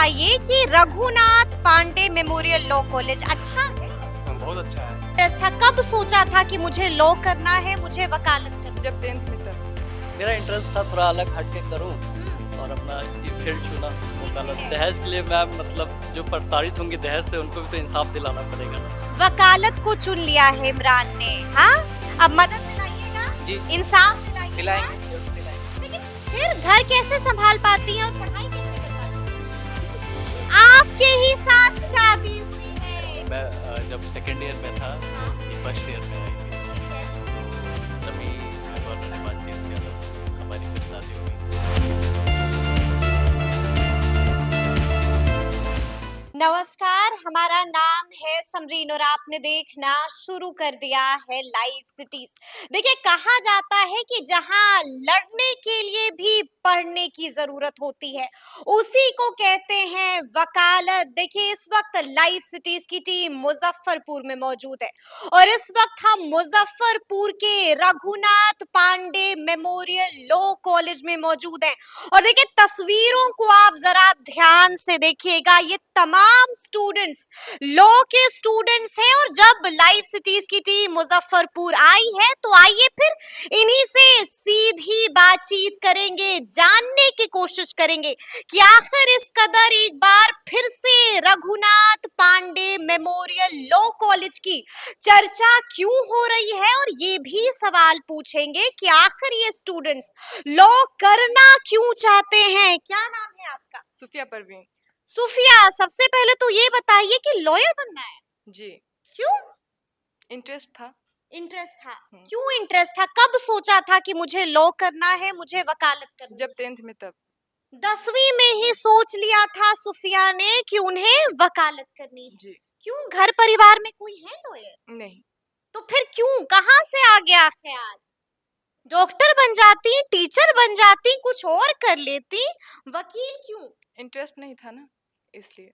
बताइए कि Raghunath Pandey memorial law college अच्छा है? बहुत अच्छा है। इंटरेस्ट था, कब सोचा था कि मुझे लॉ करना है, मुझे वकालत करना जब 10th में तब मेरा इंटरेस्ट था थोड़ा अलग हटके करूं और अपना ये फील्ड चुना वकालत। दहेज के लिए मैं मतलब जो प्रताड़ित होंगे दहेज से उनको भी तो इंसाफ दिलाना पड़ेगा ना। वकालत को चुन लिया है इमरान ने। हाँ, अब मदद दिलाइएगा, जी इंसाफ दिलाइएगा। दिलाएंगे, जरूर दिलाएंगे। लेकिन फिर घर कैसे संभाल पाती हैं और पढ़ाई कैसे कर पाती हैं? आपके ही साथ शादी हुई है। मैं जब सेकेंड ईयर में था, हाँ, फर्स्ट ईयर में आई थी, ठीक है। तो तभी घर वालों ने बातचीत किया तो हमारी फिर शादी हुई। नमस्कार, हमारा नाम है समरीन और आपने देखना शुरू कर दिया है लाइव सिटीज। देखिए, कहा जाता है कि जहां लड़ने के लिए भी पढ़ने की जरूरत होती है उसी को कहते हैं वकालत। देखिए, इस वक्त लाइव सिटीज की टीम मुजफ्फरपुर में मौजूद है और इस वक्त हम मुजफ्फरपुर के Raghunath Pandey memorial law college में मौजूद हैं। और देखिए, तस्वीरों को आप जरा ध्यान से देखिएगा। ये तमाम स्टूडेंट्स लॉ के स्टूडेंट्स हैं और जब लाइव सिटीज की टीम मुजफ्फरपुर आई है तो आइए फिर इन्हीं से सीधी बातचीत करेंगे, जानने की कोशिश करेंगे कि आखिर इस कदर एक बार फिर से Raghunath Pandey memorial law college की चर्चा क्यों हो रही है और ये भी सवाल पूछेंगे कि आखिर ये स्टूडेंट्स लॉ करना क्यों चाहते हैं। क्या नाम है आपका? सुफिया परवीन। सुफिया, सबसे पहले तो ये बताइए कि लॉयर बनना है? जी क्यों इंटरेस्ट था। इंटरेस्ट था? हम्म। क्यों इंटरेस्ट था? कब सोचा था कि मुझे लॉ करना है, मुझे वकालत करनी है? जब 10th में तब 10वीं में ही सोच लिया था सुफिया ने कि उन्हें वकालत करनी है। जी क्यों, घर परिवार में कोई है लॉयर? नहीं। तो फिर क्यों, कहाँ से आ गया ख्याल? डॉक्टर बन जाती, टीचर बन जाती, कुछ और कर लेती, वकील क्यों? इंटरेस्ट नहीं था ना, इसलिए।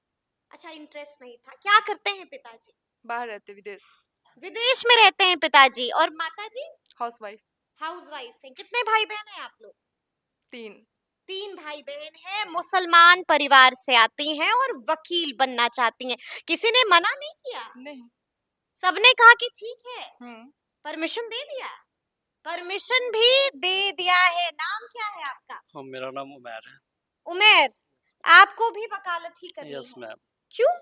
अच्छा, इंटरेस्ट नहीं था। क्या करते हैं पिताजी? बाहर रहते, विदेश। विदेश में रहते हैं पिताजी। और माताजी? हाउसवाइफ। हाउसवाइफ हैं। कितने भाई बहन हैं आप लोग? 3। 3 भाई बहन हैं, मुसलमान परिवार से आती हैं और वकील बनना चाहती हैं। किसी ने मना नहीं किया? नहीं। सबने कहा कि ठीक है, हम्म। परमिशन दे दिया? परमिशन भी दे दिया है। नाम क्या है आपका? हाँ, मेरा नाम उमैर है। उमेर, आपको भी वकालत ही करनी यस है? मैम। क्यों?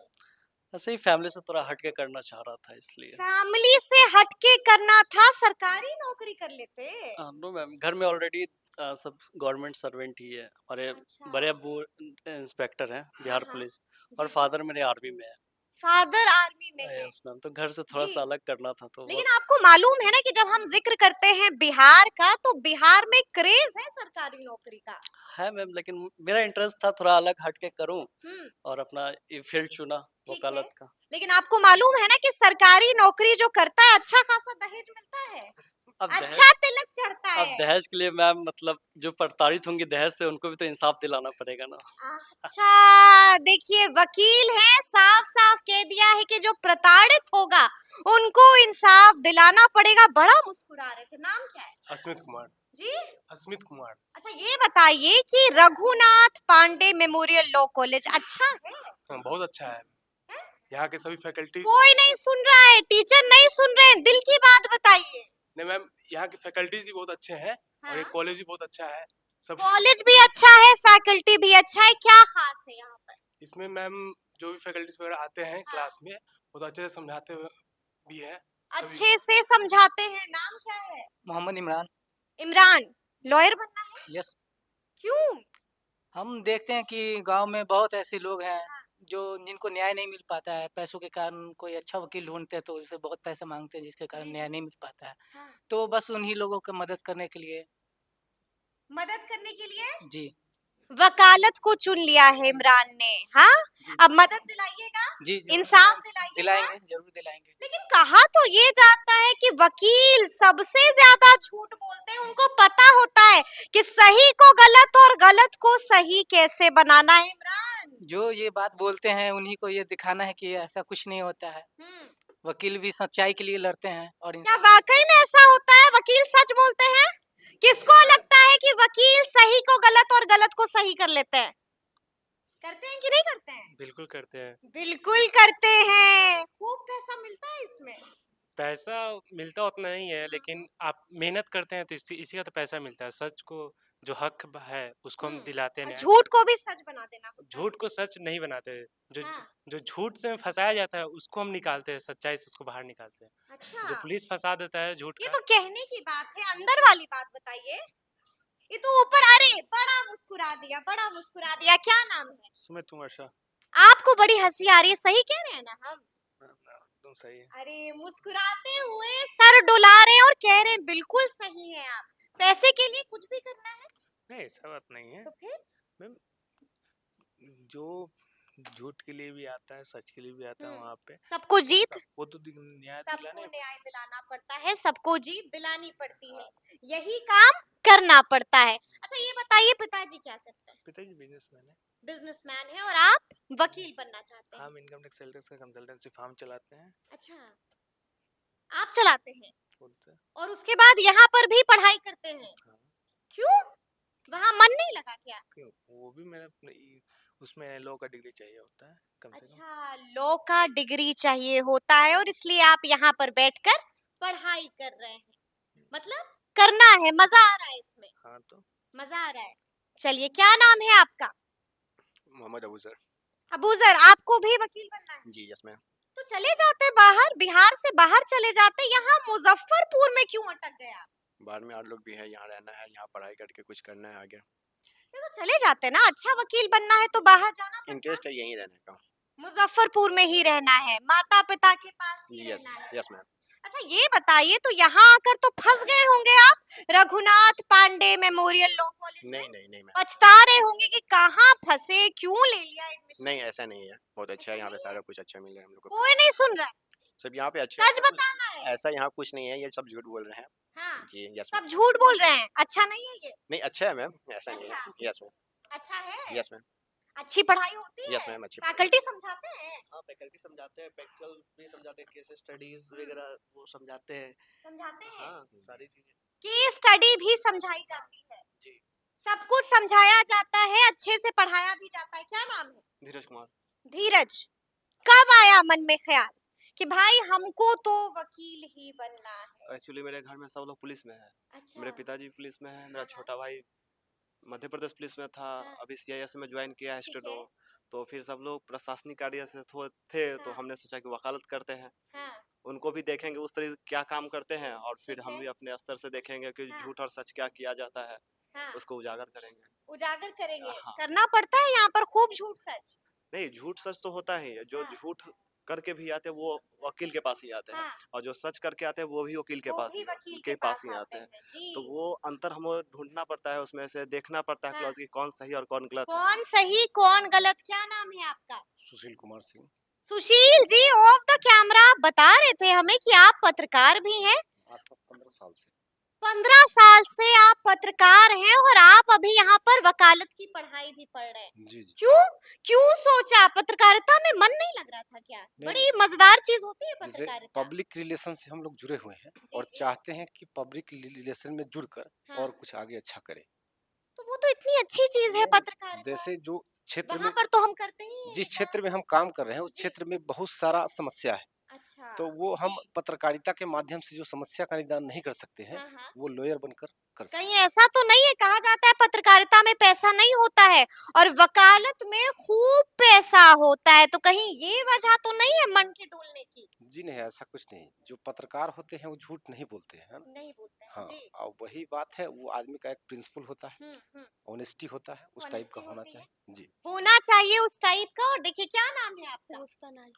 ऐसे ही फैमिली से थोड़ा हटके करना चाह रहा था इसलिए। फैमिली से हटके करना था, सरकारी नौकरी कर लेते। नो मैम, घर में ऑलरेडी सब गवर्नमेंट सर्वेंट ही है। हमारे अच्छा। बड़े अब्बू इंस्पेक्टर हैं बिहार हाँ, पुलिस और जी। फादर मेरे आर्मी में है। फादर आर्मी में है। यस मैम, तो घर से थोड़ा जी। सा अलग करना था तो लेकिन आपको मालूम है ना कि जब हम जिक्र करते हैं बिहार का तो बिहार में क्रेज है सरकारी नौकरी का। है मैम, लेकिन मेरा इंटरेस्ट था थोड़ा अलग हटके करूं हम्म, और अपना ये फील्ड चुना ठीक है। वकालत का। लेकिन आपको मालूम है ना कि सरकारी नौकरी जो करता है अच्छा खासा दहेज मिलता है, अब दहेज अच्छा तिलक चढ़ता अब है। दहेज के लिए मैम मतलब जो प्रताड़ित होंगे दहेज से उनको भी तो इंसाफ दिलाना पड़ेगा ना। अच्छा, देखिए, वकील है, साफ साफ कह दिया है कि जो प्रताड़ित होगा उनको इंसाफ दिलाना पड़ेगा। बड़ा मुस्कुरा रहे थे। नाम क्या है? अस्मित कुमार। जी, अस्मित कुमार। अच्छा, ये बताइए कि Raghunath Pandey memorial law college अच्छा है? बहुत अच्छा है। यहाँ के सभी फैकल्टी। कोई नहीं सुन रहा है, टीचर नहीं सुन रहे हैं, दिल की बात बताइए। नहीं मैम, यहाँ के फैकल्टीज भी बहुत अच्छे हैं और ये हाँ? कॉलेज भी बहुत अच्छा है। सब कॉलेज भी अच्छा है, फैकल्टी भी अच्छा है, क्या खास है यहाँ पर? इसमें मैम जो भी फैकल्टीज वगैरह आते हैं क्लास में बहुत अच्छे से समझाते भी हैं। सभी अच्छे से समझाते हैं। नाम क्या है? मोहम्मद इमरान। इमरान, लॉयर बनना है? यस। क्यों? हम देखते हैं कि गांव में बहुत ऐसे लोग हैं जो जिनको न्याय नहीं मिल पाता है। पैसों के कारण कोई अच्छा वकील ढूंढते हैं तो उससे बहुत पैसे मांगते हैं जिसके कारण जी, न्याय नहीं मिल पाता है। हाँ। तो बस उन्हीं लोगों की मदद करने के लिए। मदद करने के लिए जी वकालत को चुन लिया है इमरान ने। हाँ, जी अब मदद दिलाइएगा, जी जरूर इंसाफ दिलाइएगा। दिलाएंगे, जरूर दिलाएंगे। लेकिन कहा तो ये जाता है कि वकील सबसे ज्यादा झूठ बोलते हैं। उनको पता होता है कि सही को गलत और गलत को सही कैसे बनाना है। इमरान, जो ये बात बोलते हैं उन्हीं को ये दिखाना है कि ऐसा कुछ नहीं होता है। वकील भी सच्चाई के लिए लड़ते हैं और क्या वाकई में ऐसा होता है? वकील सच बोलते हैं? किसको लगता है कि वकील सही को गलत और गलत को सही कर लेते हैं? करते हैं कि नहीं करते हैं? बिल्कुल करते हैं। बिल्कुल करते हैं। खूब पैसा मिलता है इसमें। पैसा मिलता उतना नहीं है, लेकिन आप मेहनत करते हैं तो इसी का तो पैसा मिलता है। सच को जो हक है उसको हम दिलाते और नहीं। झूठ को भी सच बना देना होता है। झूठ को सच नहीं बनाते। जो हाँ। जो झूठ से फंसाया जाता है उसको हम निकालते हैं, सच्चाई से उसको बाहर निकालते हैं। अच्छा, जो पुलिस फंसा देता है झूठ ये का। तो कहने की बात है, अंदर वाली बात बताइए। ये तो ऊपर, अरे बड़ा मुस्कुरा दिया, बड़ा मुस्कुरा दिया। क्या नाम है? सुमित कुमार शाह। आपको बड़ी हंसी आ रही है, सही कह रहे हैं ना हम? एकदम सही है। अरे मुस्कुराते हुए सर डुला रहे हैं और कह रहे हैं बिल्कुल सही है आप। पैसे के लिए कुछ भी करना है नहीं, ऐसा बात नहीं है तो फिर मैम। जो झूठ के लिए भी आता है, सच के लिए भी आता है, वहाँ पे सबको जीत, वो तो न्याय सबको दिलाने। न्याय दिलाना पड़ता है, सबको जीत दिलानी पड़ती है, यही काम करना पड़ता है। अच्छा ये बताइए, पिताजी क्या करते हैं? पिताजी बिजनेसमैन है। बिजनेसमैन है और आप वकील बनना चाहते हैं? हम इनकम टैक्स सेल टैक्स का कंसल्टेंसी फार्म चलाते हैं। अच्छा, आप चलाते हैं खुद से। और उसके बाद यहाँ पर भी पढ़ाई करते हैं? हाँ। क्यों? वहाँ मन नहीं लगा क्या? क्यों? वो भी मेरा उसमें लॉ का डिग्री चाहिए होता है कम से कम। अच्छा, लॉ का डिग्री चाहिए होता है और इसलिए आप यहाँ पर बैठकर पढ़ाई कर रहे हैं। मतलब करना है, मजा आ रहा है इसमें? हाँ तो मजा आ रहा है। चलिए, क्या नाम है आपका? मोहम्मद अबूजर। अबूजर, आपको भी वकील बनना है? जी यस मैम। तो चले जाते बाहर, बिहार से बाहर चले जाते, यहाँ मुजफ्फरपुर में क्यों अटक गए आप? बाहर में और लोग भी है, यहाँ रहना है, यहाँ पढ़ाई करके कुछ करना है आगे। तो चले जाते ना, अच्छा वकील बनना है तो बाहर जाना पड़ता। इंटरेस्ट है यहीं रहने का। मुजफ्फरपुर में ही रहना है, माता पिता के पास ही जी यस रहना है। Yes ma'am. अच्छा ये बताइए, तो यहाँ आकर तो फंस गए होंगे आप Raghunath Pandey memorial law college में? नहीं नहीं नहीं मैम। पछता रहे होंगे कि कहाँ फंसे, क्यों ले लिया एडमिशन? नहीं ऐसा नहीं है, बहुत अच्छा ऐसा है यहाँ पे, नहीं सारा कुछ अच्छा मिल रहा है हम लोग को। कोई नहीं सुन रहा है, सब यहाँ पे अच्छा सच है। बताना है। ऐसा यहाँ कुछ नहीं है, ये सब झूठ बोल रहे हैं। हाँ, जी यस सब मैम। झूठ बोल रहे हैं, अच्छा नहीं है ये? नहीं अच्छा है मैम, ऐसा नहीं अच्छा। है। Yes ma'am. अच्छा है? Yes ma'am. अच्छी पढ़ाई होती है? यस मैम अच्छी। फैकल्टी समझाते हैं? हाँ, फैकल्टी समझाते हैं, प्रैक्टिकल भी समझाते हैं, केस स्टडीज वगैरह वो समझाते हैं। समझाते हैं? हाँ, सारी चीजें। केस स्टडी भी समझाई जाती है? जी। सब कुछ समझाया जाता है, अच्छे से पढ़ाया भी जाता है। क्या नाम है? धीरज कुमार। धीरज, कब आया मन में ख्याल कि भाई हमको तो वकील ही बनना है? एक्चुअली मेरे घर में सब लोग पुलिस में है। अच्छा, मेरे पिताजी पुलिस में है, मेरा हाँ, छोटा भाई मध्य प्रदेश पुलिस में था, हाँ। अभी सीआईएस में ज्वाइन किया है ठीक स्टेटो। है। तो फिर सब लोग प्रशासनिक कार्य से थे, तो हाँ। हमने सोचा कि वकालत करते हैं, हाँ, उनको भी देखेंगे उस तरह क्या काम करते हैं, और फिर ठीक हम है। भी अपने स्तर से देखेंगे कि हाँ। झूठ और सच क्या किया जाता है, हाँ, उसको उजागर करेंगे। उजागर करेंगे। हाँ। करना पड़ता है यहाँ पर खूब झूठ सच। नहीं झूठ सच तो होता ही है, जो हाँ। झूठ करके भी आते हैं वो वकील के पास ही आते हैं, हाँ। और जो सच करके आते हैं वो भी वकील के वो पास भी ही वकील के पास ही आते हैं। जी। तो वो अंतर हमें ढूंढना पड़ता है, उसमें से देखना पड़ता है हाँ। क्लॉज की कौन सही और कौन गलत है। कौन सही कौन गलत, क्या नाम है आपका? Sushil Kumar Singh. Sushil ji, of the camera बता रहे थे हमें कि आप पत्रकार भी हैं। आसपास 15 साल से। 15 साल से आप पत्रकार हैं और आप अभी यहाँ पर वकालत की पढ़ाई भी पढ़ रहे हैं। जी जी। क्यों क्यों सोचा? पत्रकारिता में मन नहीं लग रहा था क्या? नहीं, बड़ी मजेदार चीज होती है जैसे पत्रकारिता। पब्लिक रिलेशन से हम लोग जुड़े हुए हैं जी, और जी। चाहते हैं कि पब्लिक रिलेशन में जुड़कर हाँ। और कुछ आगे अच्छा करें। तो वो तो इतनी अच्छी चीज है पत्रकारिता। जैसे जो क्षेत्र वहाँ में पर तो हम करते ही हैं जिस ये क्षेत्र काम। में हम काम कर रहे हैं उस जी। क्षेत्र में बहुत सारा समस्या है, अच्छा, तो वो हम जी। पत्रकारिता के माध्यम से जो समस्या का निदान नहीं कर सकते हैं हाँ, हाँ। वो लॉयर बनकर कर सकते हैं। कहीं ऐसा तो नहीं है, कहा जाता है पत्रकारिता में पैसा नहीं होता है और वकालत में खूब पैसा होता है, तो कहीं ये वजह तो नहीं है मन के डोलने की? जी नहीं, ऐसा कुछ नहीं। जो पत्रकार होते हैं वो झूठ नहीं बोलते हैं, है ना? नहीं बोलते हैं हाँ, जी। और वही बात है, वो आदमी का एक प्रिंसिपल होता है, ऑनेस्टी होता है, उस टाइप का Honesty होना होती है। चाहिए। जी। होना चाहिए उस टाइप का। और देखिए, क्या नाम है आपका? शगुफ्ता नाज।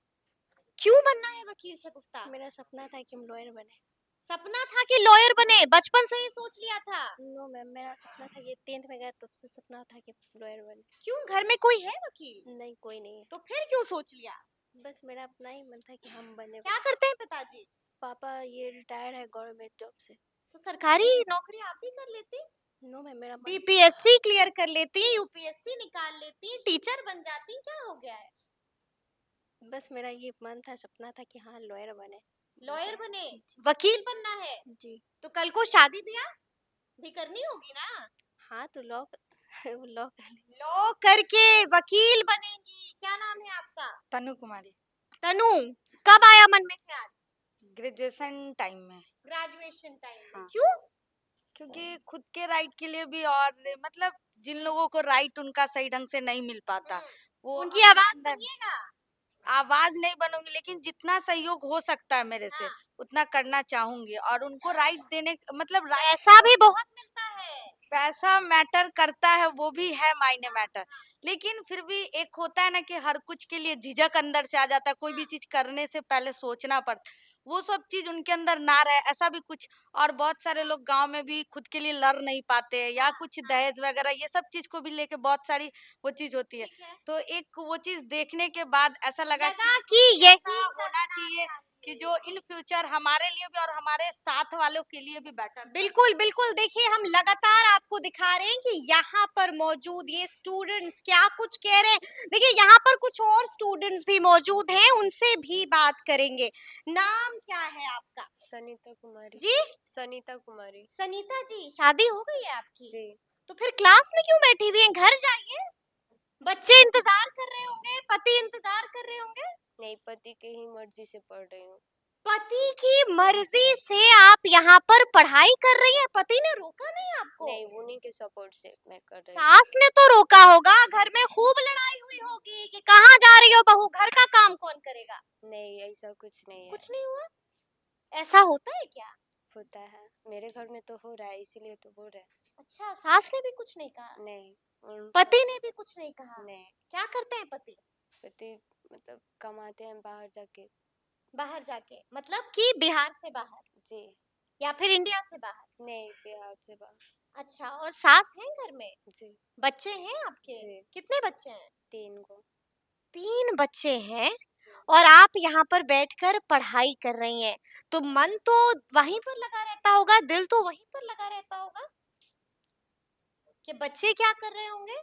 क्यों बनना है वकील शगुफ्ता? मेरा सपना था कि हम लॉयर बने। सपना था कि लॉयर बने, बचपन से ही सोच लिया था? नो मैम, मेरा सपना था कि 10th में गया तब से सपना था कि लॉयर बने। क्यों, घर में कोई है वकील? नहीं, कोई नहीं है। तो फिर क्यों सोच लिया? बस मेरा अपना ही मन था कि हम बने। क्या करते हैं पिताजी? पापा ये रिटायर है गवर्नमेंट जॉब से। तो सरकारी नौकरी आप भी कर लेती? नो मैम, मेरा मन बीपीएससी क्लियर कर लेती, यूपीएससी निकाल लेती, टीचर बन जाती, क्या हो गया है? बस मेरा ये मन था, सपना था कि हाँ लॉयर बने। लॉयर बने, जी। वकील बनना है, जी। तो कल को शादी ब्याह भी करनी होगी ना? हाँ तो लॉ लॉ करने। लॉ करके वकील बनेंगी। क्या नाम है आपका? तनु कुमारी। तनु, कब आया मन में ख्याल? ग्रेजुएशन टाइम में। ग्रेजुएशन टाइम में। हाँ। क्यों? क्योंकि खुद के राइट के लिए भी और मतलब जिन लोगों को राइट उनका सही ढंग से नहीं मिल पाता वो उनकी अपने आवाज अंदर बनिएगा। आवाज नहीं बनूंगी लेकिन जितना सहयोग हो सकता है मेरे से हाँ। उतना करना चाहूंगी और उनको राइट देने मतलब पैसा भी बहुत मिलता है। पैसा मैटर करता है वो भी है मायने मैटर लेकिन फिर भी एक होता है ना कि हर कुछ के लिए झिझक अंदर से आ जाता है कोई भी चीज करने से पहले सोचना पड़ता वो सब चीज उनके अंदर ना रहे ऐसा भी कुछ और बहुत सारे लोग गांव में भी खुद के लिए लड़ नहीं पाते या कुछ दहेज वगैरह ये सब चीज को भी लेके बहुत सारी वो चीज होती है ठीक है। तो एक वो चीज देखने के बाद ऐसा लगा लगा कि यही होना चाहिए कि जो इन फ्यूचर हमारे लिए भी और हमारे साथ वालों के लिए भी बेटर बिल्कुल बिल्कुल। देखिए हम लगातार आपको दिखा रहे हैं कि यहाँ पर मौजूद ये स्टूडेंट्स क्या कुछ कह रहे हैं। देखिए यहाँ पर कुछ और स्टूडेंट्स भी मौजूद हैं, उनसे भी बात करेंगे। नाम क्या है आपका? सनीता कुमारी। जी? सनीता कुमारी। सनीता जी, शादी हो गई है आपकी? जी। तो फिर क्लास में क्यों बैठी हुई हैं? घर जाइए। बच्चे इंतजार कर रहे होंगे, पति इंतजार कर रहे होंगे। नहीं, पति के ही मर्जी से पढ़ रही हूँ। पति की मर्जी से आप यहाँ पर पढ़ाई कर रही हैं? पति ने रोका नहीं आपको? नहीं, उन्हीं के सपोर्ट से मैं कर रही हूँ। सास ने तो रोका होगा, घर में खूब लड़ाई हुई होगी कि कहाँ जा रही हो बहू, घर का काम कौन करेगा? नहीं, ऐसा कुछ नहीं है। कुछ नहीं हुआ? ऐसा होता है क्या? होता है, मेरे घर में तो हो रहा है इसीलिए तो बोल रहे हैं। अच्छा, सास ने भी कुछ नहीं कहा? नहीं, पति ने भी कुछ नहीं कहा? नहीं, क्या करते हैं पति? पति मतलब कमाते हैं बाहर जाके। बाहर जाके मतलब कि बिहार से बाहर जी। या फिर इंडिया से बाहर? नहीं, बिहार से बाहर। अच्छा, और सास है घर में? जी। बच्चे हैं आपके? जी। कितने बच्चे हैं? 3 को। 3 बच्चे हैं और आप यहाँ पर बैठकर पढ़ाई कर रही हैं, तो मन तो वहीं पर लगा रहता होगा, दिल तो वहीं पर लगा रहता होगा कि बच्चे क्या कर रहे होंगे।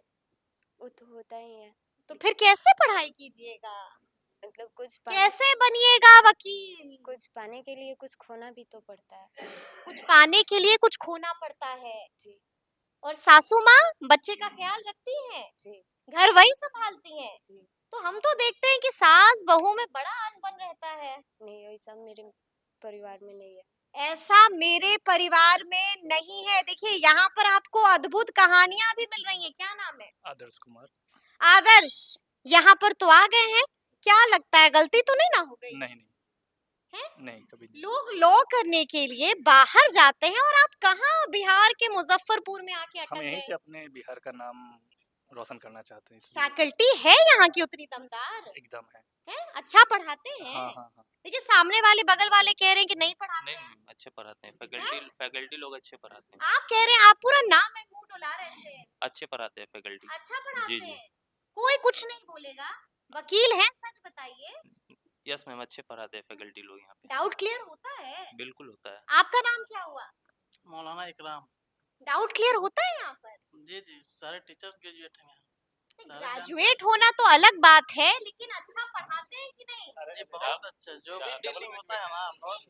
वो तो होता ही है। तो फिर कैसे पढ़ाई कीजिएगा? मतलब कुछ कैसे बनिएगा वकील? कुछ पाने के लिए कुछ खोना भी तो पड़ता है। कुछ पाने के लिए कुछ खोना पड़ता है। जी। और सासू माँ बच्चे का ख्याल रखती हैं, जी। घर वही संभालती हैं। जी। तो हम तो देखते हैं कि सास बहू में बड़ा अनबन रहता है। नहीं, ऐसा मेरे परिवार में नहीं है। ऐसा मेरे परिवार में नहीं है। देखिए यहाँ पर आपको अद्भुत कहानियां भी मिल रही हैं। क्या नाम है? आदर्श कुमार। आदर्श, यहाँ पर तो आ गए हैं, क्या लगता है गलती तो नहीं ना हो गई? नहीं नहीं है? नहीं कभी नहीं। लोग लॉ करने के लिए बाहर जाते हैं और आप कहाँ बिहार के मुजफ्फरपुर में आके अटक हम यहीं से गए? अपने बिहार का नाम रोशन करना चाहते हैं इसलिए फैकल्टी है यहाँ की उतनी दमदार एकदम है। है? अच्छा पढ़ाते हैं? हाँ हाँ हाँ। देखिए सामने वाले बगल वाले कह रहे हैं कि नहीं पढ़ाते हैं। नहीं अच्छे पढ़ाते हैं फैकल्टी लोग अच्छे पढ़ाते हैं आप कह रहे हैं, आप पूरा नाम में मुंह डुला रहे थे। अच्छे पढ़ाते हैं फैकल्टी अच्छा पढ़ाते जी, जी। हैं, कोई कुछ नहीं बोलेगा। वकील हैं, सच बताइए। यस मैम अच्छे पढ़ाते हैं फैकल्टी लोग यहाँ पे डाउट क्लियर होता है? बिल्कुल होता है आपका नाम क्या हुआ? मौलाना इकराम। डाउट क्लियर होता है यहाँ पर? जी जी, सारे टीचर ग्रेजुएट हैं यहाँ। सारे ग्रेजुएट होना तो अलग बात है, लेकिन अच्छा पढ़ाते हैं कि नहीं? जी बहुत अच्छा, जो भी डीलिंग होता है ना बहुत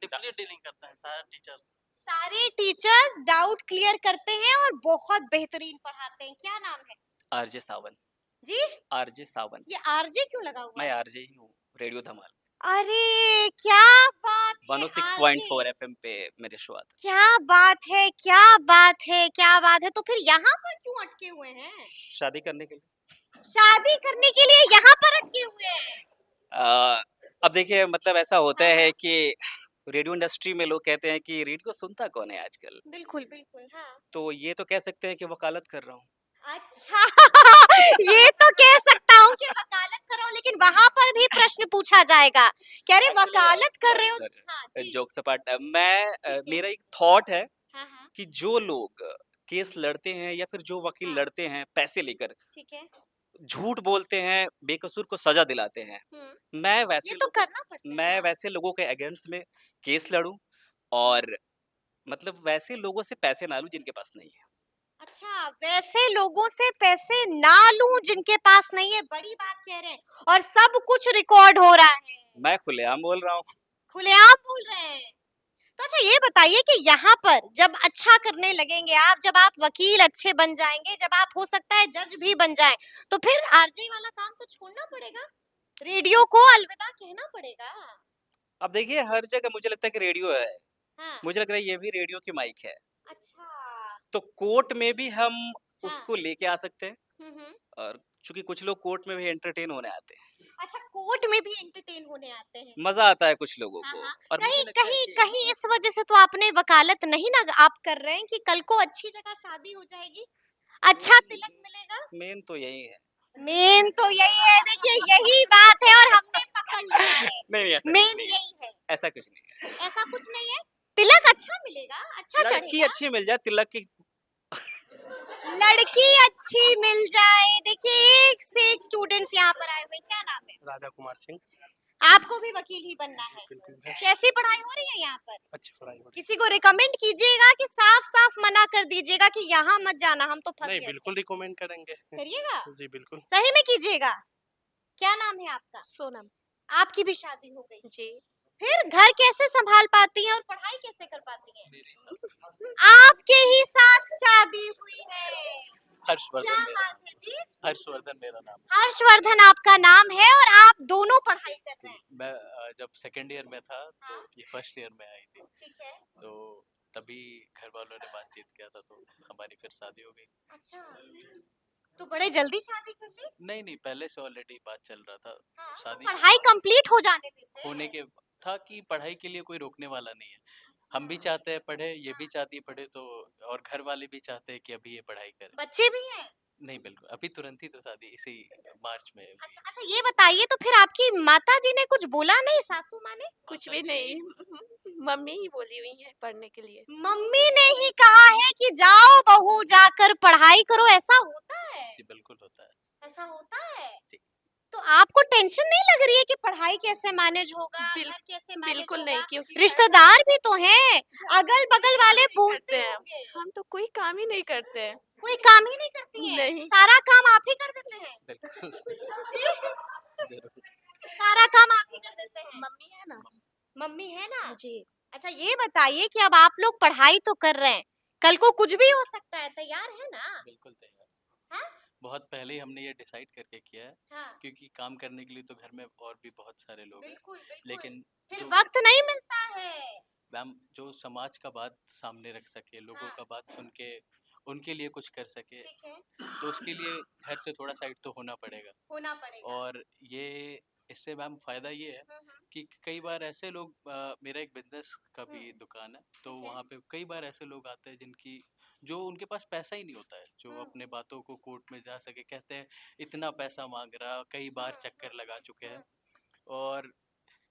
डीपली डीलिंग करते हैं सारे टीचर्स। सारे टीचर्स डाउट क्लियर करते हैं और बहुत बेहतरीन पढ़ाते हैं। क्या नाम है? आरजे सावन। जी? आरजे सावन। ये आरजे क्यों लगा हुआ मैं है? आरजे ही हूँ, रेडियो धमाल अरे क्या बात है 106.4 आरजे। एफएम पे मेरे शो आता क्या बात है, क्या बात है, क्या बात है। तो फिर यहाँ पर क्यों अटके हुए हैं? है। शादी करने के लिए शादी करने के लिए यहाँ पर अटके हुए हैं? अब देखिए मतलब ऐसा होता है कि रेडियो इंडस्ट्री में लोग कहते हैं कि रेडियो सुनता कौन है आजकल, बिल्कुल बिल्कुल, हाँ। तो ये तो कह सकते हैं कि वकालत कर रहा हूँ। अच्छा ये तो कह सकता हूँ कि वकालत करो, लेकिन वहां पर भी प्रश्न पूछा जाएगा। कह रहे वकालत कर रहे हो? हाँ जी। जोक सपाट मैं ठीक है। मेरा एक थॉट है हाँ हाँ कि जो लोग केस लड़ते हैं या फिर जो वकील हाँ। लड़ते हैं पैसे लेकर, ठीक है। झूठ बोलते हैं, बेकसूर को सजा दिलाते हैं, मैं वैसे ये तो करना पड़ता है मैं ना। वैसे लोगों के अगेंस्ट में केस लड़ूं और मतलब वैसे लोगों से पैसे ना लूं जिनके पास नहीं है। अच्छा, वैसे लोगों से पैसे ना लूं जिनके पास नहीं है, बड़ी बात कह रहे हैं। और सब कुछ रिकॉर्ड हो रहा है, मैं खुलेआम बोल रहा हूँ। खुलेआम बोल रहे हैं। तो अच्छा ये बताइए कि यहाँ पर जब अच्छा करने लगेंगे आप, जब आप वकील अच्छे बन जाएंगे, जब आप हो सकता है जज भी बन जाएं, तो फिर आरजे वाला काम तो छोड़ना पड़ेगा, रेडियो को अलविदा कहना पड़ेगा। अब देखिए हर जगह मुझे लगता है कि रेडियो है। हाँ, मुझे लग रहा है ये भी रेडियो की माइक है। अच्छा। तो कोर्ट में भी हम हाँ, उसको लेके आ सकते हैं हम्म। और चूँकि कुछ लोग कोर्ट में भी एंटरटेन होने आते हैं। अच्छा, कोर्ट में भी एंटरटेन होने आते हैं। मज़ा आता है कुछ लोगों हाँ, को हाँ। और मुझे कहीं लगता है कहीं कि कहीं इस वजह से तो आपने वकालत नहीं ना आप कर रहे हैं कि कल को अच्छी जगह शादी हो जाएगी, अच्छा तिलक मिलेगा। मेन तो यही है। मेन तो यही है, देखिए यही बात है और हमने पकड़ लिया है। नहीं, ऐसा मेन कुछ नहीं यही है, है। ऐसा कुछ नहीं है। ऐसा कुछ नहीं है। तिलक अच्छा मिलेगा, अच्छा लड़की चढ़ेगा, अच्छी मिल जाए तिलक की लड़की अच्छी मिल जाए। देखिए एक से एक स्टूडेंट्स यहाँ पर आए हुए हैं। क्या नाम है? राधा कुमार सिंह। आपको भी वकील ही बनना है। बिल्कुल है। कैसी पढ़ाई हो रही है यहाँ पर? अच्छी पढ़ाई हो रही किसी को रिकमेंड कीजिएगा कि साफ साफ मना कर दीजिएगा कि यहाँ मत जाना, हम तो है। फंस नहीं गए बिल्कुल थे। रिकमेंड करेंगे। करिएगा, जी बिल्कुल। सही में कीजिएगा। क्या नाम है आपका? सोनम आपकी भी शादी हो गई, जी। फिर घर कैसे संभाल पाती हैं और पढ़ाई कैसे कर पाती हैं? आपके ही साथ शादी हुई है। हर्षवर्धन क्या मेरा बात नाम है जी? हर्षवर्धन मेरा नाम हर्षवर्धन आपका नाम है और आप दोनों पढ़ाई कर रहे हैं। मैं जब सेकंड ईयर में था तो हाँ। ये फर्स्ट ईयर में आई थी ठीक है। तो तभी घर वालों ने बातचीत किया था तो हमारी फिर शादी हो गई। अच्छा, तो बड़े जल्दी शादी कर ली? नहीं पहले से ऑलरेडी बात चल रहा था। हाँ, तो शादी पढ़ाई कंप्लीट हो जाने देते होने के था कि पढ़ाई के लिए कोई रोकने वाला नहीं है। हम भी चाहते हैं पढ़े, ये भी चाहती है पढ़े, तो और घर वाले भी चाहते हैं कि अभी ये पढ़ाई करे। बच्चे भी हैं? नहीं बिल्कुल, अभी तुरंत ही तो शादी इसी मार्च में हुई। अच्छा अच्छा, ये बताइए तो फिर आपकी माता जी ने कुछ बोला नहीं, सासू माँ ने? कुछ भी नहीं मम्मी ही बोली हुई है पढ़ने के लिए। मम्मी ने ही कहा है कि जाओ बहू जाकर पढ़ाई करो, ऐसा होता है? जी बिल्कुल होता है। ऐसा होता है? जी। तो आपको टेंशन नहीं लग रही है कि पढ़ाई कैसे मैनेज होगा, बिल- घर कैसे मैनेज बिल्कुल होगा? नहीं, क्योंकि रिश्तेदार भी तो हैं, अगल बगल वाले नहीं बोलते करते हैं। होंगे। हम तो कोई काम ही नहीं करते हैं। कोई काम ही नहीं करती हैं? नहीं। सारा काम आप ही कर देते हैं? बिल्कुल जी? जरूर। सारा काम आप ही कर देते हैं? मम्मी है ना। मम्मी है ना? जी। अच्छा ये बताइए कि अब आप लोग पढ़ाई तो कर रहे हैं, कल को कुछ भी हो सकता है, तैयार है ना? बिल्कुल तैयार। हाँ? बहुत पहले ही हमने ये डिसाइड करके किया है हाँ, क्योंकि काम करने के लिए तो घर में और भी बहुत सारे लोग हैं। बिल्कुल बिल्कुल। लेकिन फिर जो वक्त नहीं मिलता है। मैम जो समाज का बात सामने रख सके, लोगों हाँ। का बात सुन के उनके लिए कुछ कर सके, ठीक है, तो उसके लिए घर से थोड़ा साइड तो होना पड़ेगा। होना पड़ेगा। और ये इससे मैम फ़ायदा ये है कि कई बार ऐसे लोग मेरा एक बिजनेस का भी दुकान है, तो ठीक है। वहाँ पे कई बार ऐसे लोग आते हैं जिनकी जो उनके पास पैसा ही नहीं होता है, जो अपने बातों को कोर्ट में जा सके, कहते हैं इतना पैसा मांग रहा, कई बार चक्कर लगा चुके हैं। और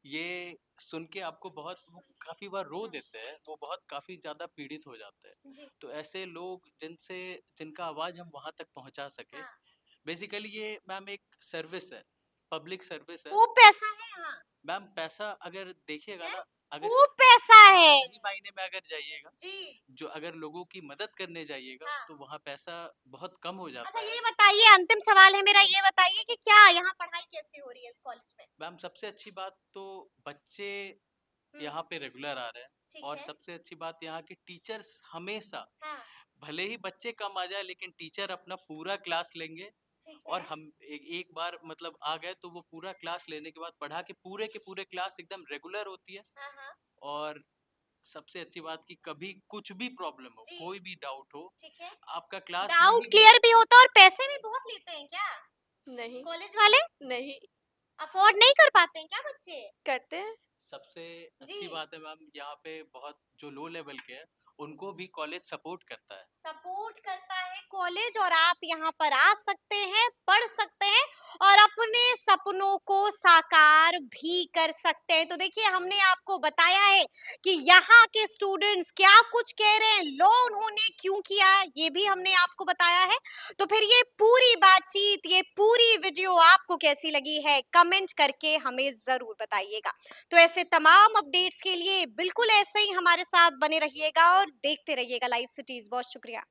ये सुन के आपको बहुत वो काफ़ी बार रो देते हैं, वो बहुत काफ़ी ज़्यादा पीड़ित हो जाते हैं। जी। तो ऐसे लोग जिनका आवाज़ हम वहाँ तक पहुँचा सके, हाँ। बेसिकली ये मैम एक सर्विस है, पब्लिक सर्विस है। खूब पैसा है यहाँ, मैम पैसा अगर देखिएगा ना, अगर खूब पैसा है। सही मायने में अगर जाइएगा, जी। जो अगर लोगों की मदद करने जाइएगा, हाँ। तो वहाँ पैसा बहुत कम हो जाता अच्छा है। ये बताइए, अंतिम सवाल है मेरा, ये बताइए कि क्या यहाँ पढ़ाई कैसी हो रही है इस कॉलेज में? मैम सबसे अच्छी बात तो बच्चे हम्म, यहाँ पे रेगुलर आ रहे हैं, ठीक और है। सबसे अच्छी बात यहाँ के टीचर्स हमेशा, हाँ, भले ही बच्चे कम आ जाए लेकिन टीचर अपना पूरा क्लास लेंगे। ठीक और है। हम एक बार मतलब आ गए तो वो पूरा क्लास लेने के बाद पढ़ा के पूरे क्लास एकदम रेगुलर होती है। हाँ हाँ, और सबसे अच्छी बात कि कभी कुछ भी प्रॉब्लम हो, जी। कोई भी डाउट हो, ठीक है। आपका क्लास डाउट नहीं क्लियर भी होता है और पैसे भी बहुत लेते हैं क्या नहीं कॉलेज वाले? नहीं अफोर्ड नहीं कर पाते हैं क्या बच्चे? करते हैं। सबसे अच्छी जी। बात है मैम, यहाँ पे बहुत जो लो लेवल के हैं उनको भी कॉलेज सपोर्ट करता है। सपोर्ट करता है कॉलेज, और आप यहाँ पर आ सकते हैं, पढ़ सकते हैं और अपने सपनों को साकार भी कर सकते हैं। तो देखिए हमने आपको बताया है कि यहाँ के स्टूडेंट्स क्या कुछ कह रहे हैं, लो उन्होंने क्यों किया, ये भी हमने आपको बताया है। तो फिर ये पूरी बातचीत, ये पूरी वीडियो आपको कैसी लगी है, कमेंट करके हमें जरूर बताइएगा। तो ऐसे तमाम अपडेट्स के लिए बिल्कुल ऐसे ही हमारे साथ बने रहिएगा और देखते रहिएगा लाइव सिटीज। बहुत शुक्रिया।